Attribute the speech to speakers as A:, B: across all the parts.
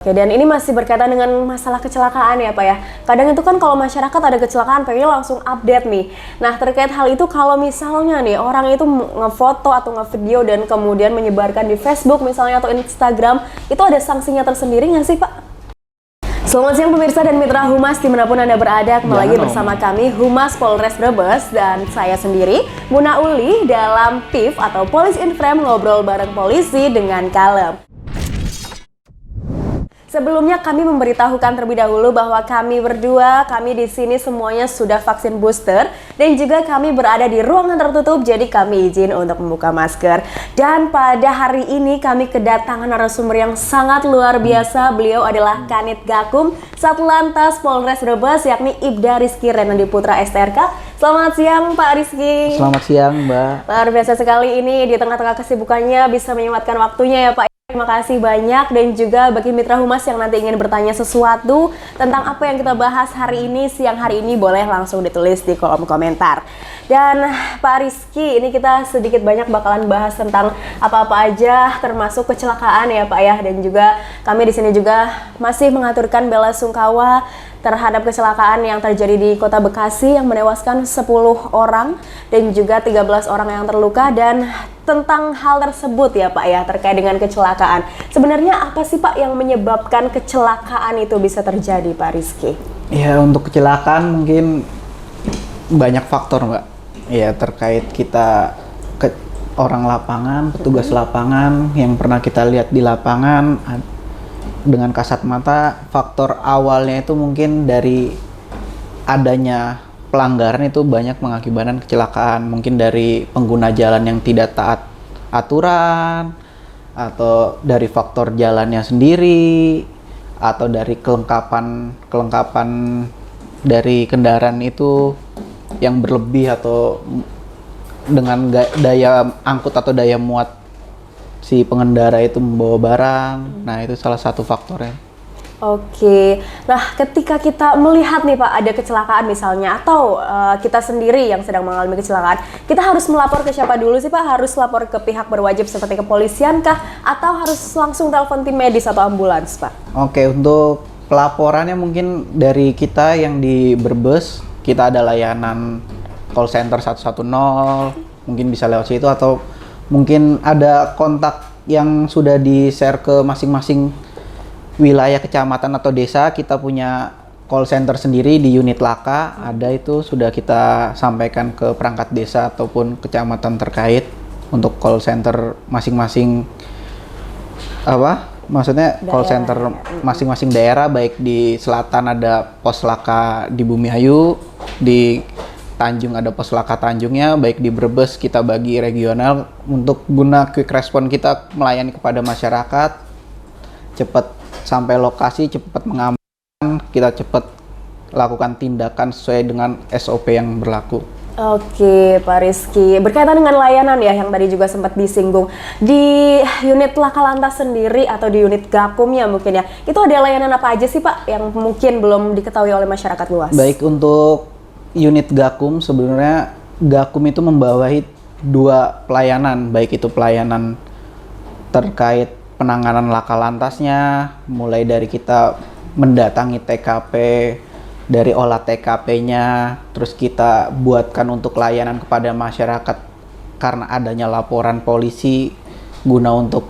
A: Oke, dan ini masih berkaitan dengan masalah kecelakaan ya Pak ya. Kadang itu kan kalau masyarakat ada kecelakaan pengen langsung update nih. Nah terkait hal itu kalau misalnya nih orang itu ngefoto atau ngevideo dan kemudian menyebarkan di Facebook misalnya atau Instagram, itu ada sanksinya tersendiri nggak sih Pak? Selamat siang pemirsa dan mitra Humas dimanapun Anda berada, kembali lagi bersama kami Humas Polres Brebes dan saya sendiri Muna Uli dalam PIF atau Police in Frame, ngobrol bareng polisi dengan kalem. Sebelumnya kami memberitahukan terlebih dahulu bahwa kami berdua, kami di sini semuanya sudah vaksin booster dan juga kami berada di ruangan tertutup, jadi kami izin untuk membuka masker. Dan pada hari ini kami kedatangan narasumber yang sangat luar biasa. Beliau adalah Kanit Gakum Satlantas Polres Brebes, yakni Ibda Rizky Renandi Putra STRK. Selamat siang Pak Rizky.
B: Selamat siang Mbak.
A: Luar biasa sekali ini di tengah-tengah kesibukannya bisa menyempatkan waktunya ya Pak. Terima kasih banyak, dan juga bagi mitra Humas yang nanti ingin bertanya sesuatu tentang apa yang kita bahas hari ini, siang hari ini, boleh langsung ditulis di kolom komentar. Dan Pak Rizky, ini kita sedikit banyak bakalan bahas tentang apa-apa aja termasuk kecelakaan ya Pak ya, dan juga kami di sini juga masih mengaturkan bela sungkawa terhadap kecelakaan yang terjadi di Kota Bekasi yang menewaskan 10 orang dan juga 13 orang yang terluka. Dan tentang hal tersebut ya Pak ya, terkait dengan kecelakaan, sebenarnya apa sih Pak yang menyebabkan kecelakaan itu bisa terjadi Pak Rizky?
B: Ya, untuk kecelakaan mungkin banyak faktor Mbak. Ya, terkait kita orang lapangan, petugas lapangan yang pernah kita lihat di lapangan dengan kasat mata. Faktor awalnya itu mungkin dari adanya pelanggaran itu banyak mengakibatkan kecelakaan, mungkin dari pengguna jalan yang tidak taat aturan, atau dari faktor jalannya sendiri, atau dari kelengkapan dari kendaraan itu yang berlebih, atau dengan daya angkut atau daya muat si pengendara itu membawa barang. Nah, itu salah satu faktornya.
A: Oke, nah ketika kita melihat nih Pak ada kecelakaan misalnya, atau kita sendiri yang sedang mengalami kecelakaan, kita harus melapor ke siapa dulu sih Pak? Harus lapor ke pihak berwajib seperti kepolisian kah? Atau harus langsung telepon tim medis atau ambulans Pak?
B: Oke, untuk pelaporannya mungkin dari kita yang di Brebes, kita ada layanan call center 110, mungkin bisa lewat situ, atau mungkin ada kontak yang sudah di-share ke masing-masing wilayah kecamatan atau desa. Kita punya call center sendiri di unit Laka, ada itu sudah kita sampaikan ke perangkat desa ataupun kecamatan terkait untuk call center masing-masing maksudnya daerah. Call center masing-masing daerah, baik di selatan ada pos Laka di Bumiayu, di Tanjung ada pos Laka Tanjungnya, baik di Brebes kita bagi regional untuk guna quick response kita melayani kepada masyarakat, cepat sampai lokasi, cepat mengamankan, kita cepat lakukan tindakan sesuai dengan SOP yang berlaku.
A: Oke Pak Rizky, berkaitan dengan layanan ya yang tadi juga sempat disinggung di unit Laka Lantas sendiri atau di unit Gakumnya mungkin ya, itu ada layanan apa aja sih Pak yang mungkin belum diketahui oleh masyarakat luas?
B: Baik, untuk unit Gakum, sebenarnya Gakum itu membawahi 2 pelayanan, baik itu pelayanan terkait penanganan laka lantasnya, mulai dari kita mendatangi TKP, dari olah TKP-nya, terus kita buatkan untuk layanan kepada masyarakat karena adanya laporan polisi guna untuk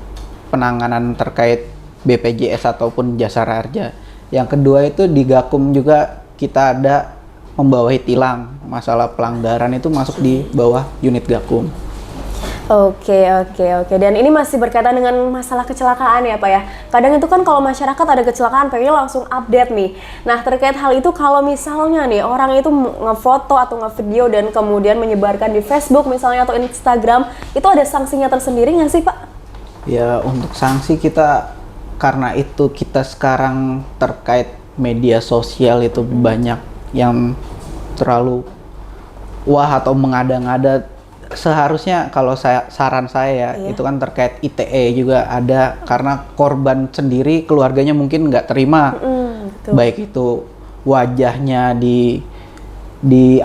B: penanganan terkait BPJS ataupun jasa raja. Yang kedua itu di Gakum juga kita ada membawahi tilang, masalah pelanggaran itu masuk di bawah unit Gakum.
A: Oke. Dan ini masih berkaitan dengan masalah kecelakaan ya Pak ya. Kadang itu kan kalau masyarakat ada kecelakaan pengen langsung update nih. Nah terkait hal itu kalau misalnya nih orang itu ngefoto atau ngevideo dan kemudian menyebarkan di Facebook misalnya atau Instagram, itu ada sanksinya tersendiri nggak sih Pak?
B: Ya, untuk sanksi kita, karena itu kita sekarang terkait media sosial itu banyak yang terlalu wah atau mengada-ngada. Seharusnya kalau saran saya itu kan terkait ITE juga ada, karena korban sendiri keluarganya mungkin nggak terima, baik itu wajahnya di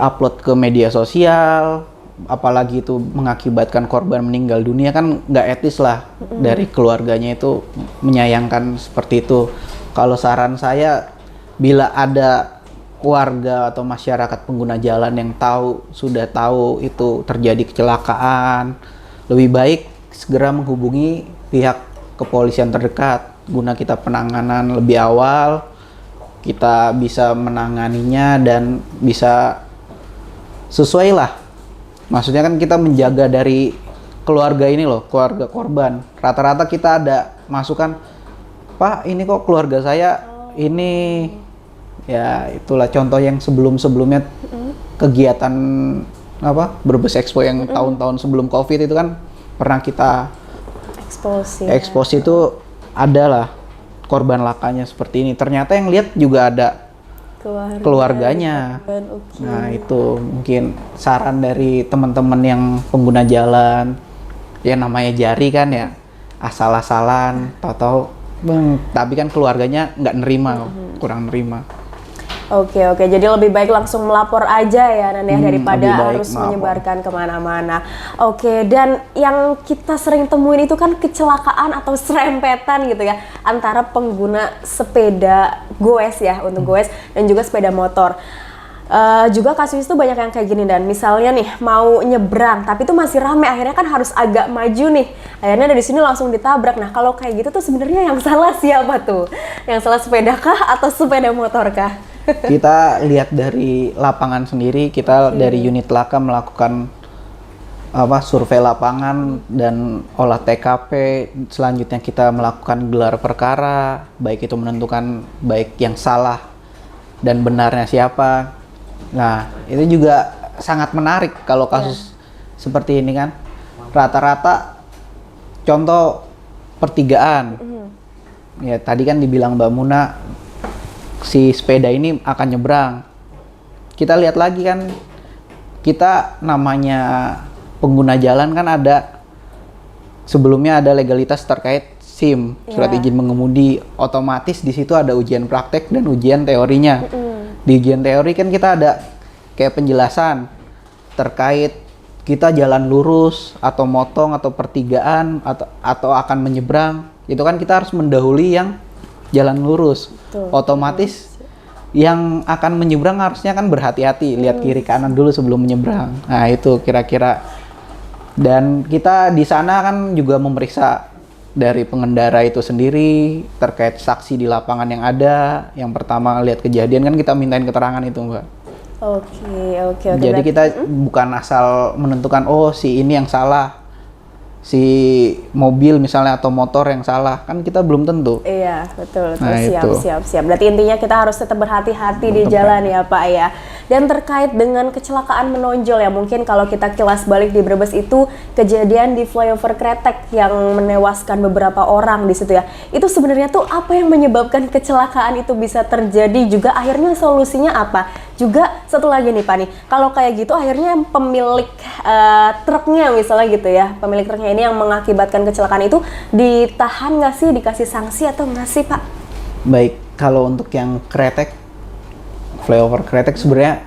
B: upload ke media sosial, apalagi itu mengakibatkan korban meninggal dunia kan nggak etis lah dari keluarganya itu menyayangkan seperti itu. Kalau saran saya, bila ada warga atau masyarakat pengguna jalan yang sudah tahu itu terjadi kecelakaan, lebih baik segera menghubungi pihak kepolisian terdekat guna kita penanganan lebih awal, kita bisa menanganinya dan bisa sesuai lah. Maksudnya kan kita menjaga dari keluarga ini loh, keluarga korban. Rata-rata kita ada masukan, Pak ini kok keluarga saya ini, ya itulah contoh yang sebelumnya kegiatan Brebes Expo yang tahun-tahun sebelum COVID itu kan pernah kita expose itu adalah korban lakanya seperti ini. Ternyata yang lihat juga ada keluarganya. Nah itu mungkin saran dari teman-teman yang pengguna jalan, ya namanya jari kan ya, asal-asalan, tahu-tahu tapi kan keluarganya nggak nerima, kurang nerima.
A: Oke, jadi lebih baik langsung melapor aja ya Nan ya, daripada harus menyebarkan kemana-mana. Oke, dan yang kita sering temuin itu kan kecelakaan atau serempetan gitu ya antara pengguna sepeda goes ya, untuk goes dan juga sepeda motor. Juga kasus itu banyak yang kayak gini, dan misalnya nih mau nyebrang tapi itu masih rame, akhirnya kan harus agak maju nih, akhirnya dari sini langsung ditabrak. Nah kalau kayak gitu tuh sebenarnya yang salah siapa tuh? Yang salah sepeda kah atau sepeda motor kah?
B: Kita lihat dari lapangan sendiri, kita dari unit laka melakukan survei lapangan dan olah TKP. Selanjutnya kita melakukan gelar perkara, baik itu menentukan baik yang salah dan benarnya siapa. Nah itu juga sangat menarik kalau kasus seperti ini kan. Rata-rata contoh pertigaan, ya tadi kan dibilang Mbak Muna si sepeda ini akan nyebrang. Kita lihat lagi kan, kita namanya pengguna jalan kan sebelumnya ada legalitas terkait SIM, surat izin mengemudi. Otomatis di situ ada ujian praktek dan ujian teorinya. Di ujian teori kan kita ada kayak penjelasan terkait kita jalan lurus atau motong atau pertigaan atau akan menyeberang. Itu kan kita harus mendahului yang jalan lurus. Otomatis yang akan menyeberang harusnya kan berhati-hati, lihat kiri kanan dulu sebelum menyeberang. Nah itu kira-kira. Dan kita di sana kan juga memeriksa dari pengendara itu sendiri terkait saksi di lapangan yang ada. Yang pertama lihat kejadian kan kita mintain keterangan itu, Mbak. Oke. Jadi kita bukan asal menentukan si ini yang salah, si mobil misalnya atau motor yang salah, kan kita belum tentu. Iya, betul.
A: Nah, siap. Berarti intinya kita harus tetap berhati-hati di jalan ya Pak ya. Dan terkait dengan kecelakaan menonjol ya, mungkin kalau kita kilas balik di Brebes itu kejadian di flyover Kretek yang menewaskan beberapa orang di situ ya. Itu sebenarnya tuh apa yang menyebabkan kecelakaan itu bisa terjadi, juga akhirnya solusinya apa? Juga satu lagi nih Pak nih, kalau kayak gitu akhirnya pemilik truknya misalnya gitu ya, pemilik truknya ini yang mengakibatkan kecelakaan itu ditahan nggak sih, dikasih sanksi atau nggak sih Pak?
B: Baik, kalau untuk yang Kretek, flyover Kretek sebenarnya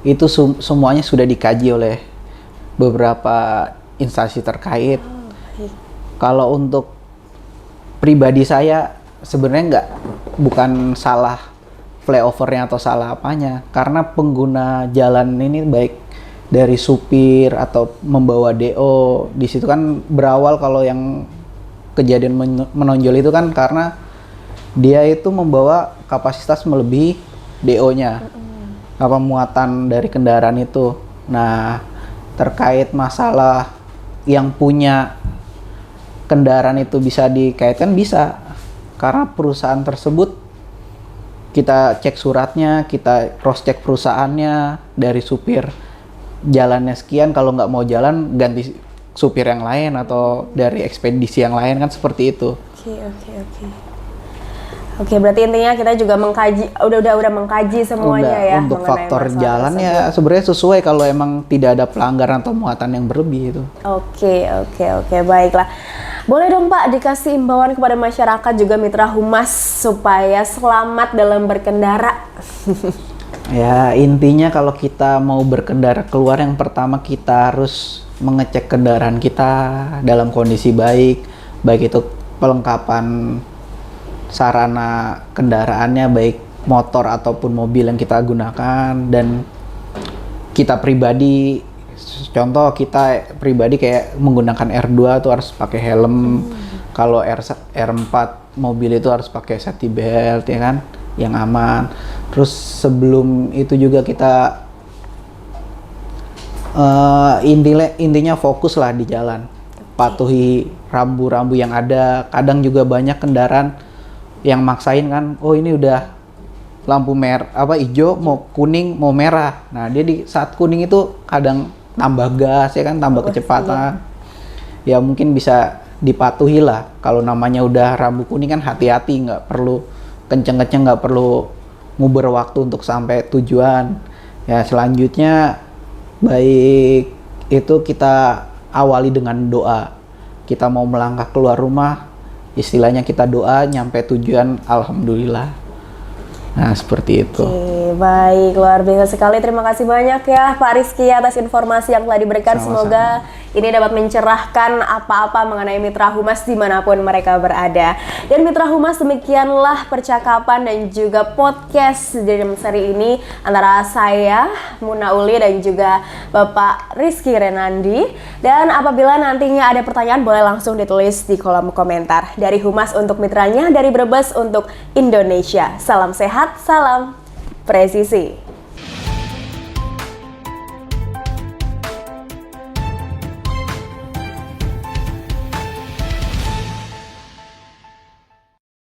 B: itu semuanya sudah dikaji oleh beberapa instansi terkait. Kalau untuk pribadi saya sebenarnya bukan salah flyovernya atau salah apanya, karena pengguna jalan ini baik dari supir atau membawa DO di situ kan berawal. Kalau yang kejadian menonjol itu kan karena dia itu membawa kapasitas melebihi DO-nya, muatan dari kendaraan itu. Nah, terkait masalah yang punya kendaraan itu bisa dikaitkan, bisa, karena perusahaan tersebut kita cek suratnya, kita cross check perusahaannya, dari supir jalannya sekian, kalau nggak mau jalan ganti supir yang lain atau dari ekspedisi yang lain, kan seperti itu.
A: Oke, berarti intinya kita juga mengkaji, udah mengkaji semuanya ya.
B: Untuk faktor jalan ya sebenarnya sesuai kalau emang tidak ada pelanggaran atau muatan yang berlebih itu.
A: Oke, baiklah. Boleh dong Pak dikasih imbauan kepada masyarakat juga mitra humas supaya selamat dalam berkendara.
B: Ya, intinya kalau kita mau berkendara keluar, yang pertama kita harus mengecek kendaraan kita dalam kondisi baik, baik itu pelengkapan sarana kendaraannya, baik motor ataupun mobil yang kita gunakan, dan kita pribadi, contoh kita pribadi kayak menggunakan R2 tuh harus pakai helm, kalau R4 mobil itu harus pakai safety belt ya kan, yang aman. Terus sebelum itu juga kita intinya fokus lah di jalan, patuhi rambu-rambu yang ada. Kadang juga banyak kendaraan yang maksain kan, oh ini udah lampu merah hijau mau kuning mau merah, nah dia di saat kuning itu kadang tambah gas ya kan, tambah kecepatan. Ya mungkin bisa dipatuhi lah, kalau namanya udah rambu kuning kan hati-hati, nggak perlu kenceng-kenceng, nggak perlu nguber waktu untuk sampai tujuan. Ya selanjutnya baik itu kita awali dengan doa. Kita mau melangkah keluar rumah, istilahnya kita doa, nyampe tujuan alhamdulillah. Nah seperti itu.
A: Oke, baik, luar biasa sekali. Terima kasih banyak ya Pak Rizky atas informasi yang telah diberikan.
B: Sama-sama.
A: Semoga ini dapat mencerahkan apa-apa mengenai Mitra Humas dimanapun mereka berada. Dan Mitra Humas, demikianlah percakapan dan juga podcast dalam seri ini antara saya, Muna Uli, dan juga Bapak Rizky Renandi. Dan apabila nantinya ada pertanyaan, boleh langsung ditulis di kolom komentar. Dari Humas untuk mitranya, dari Brebes untuk Indonesia. Salam sehat, salam presisi.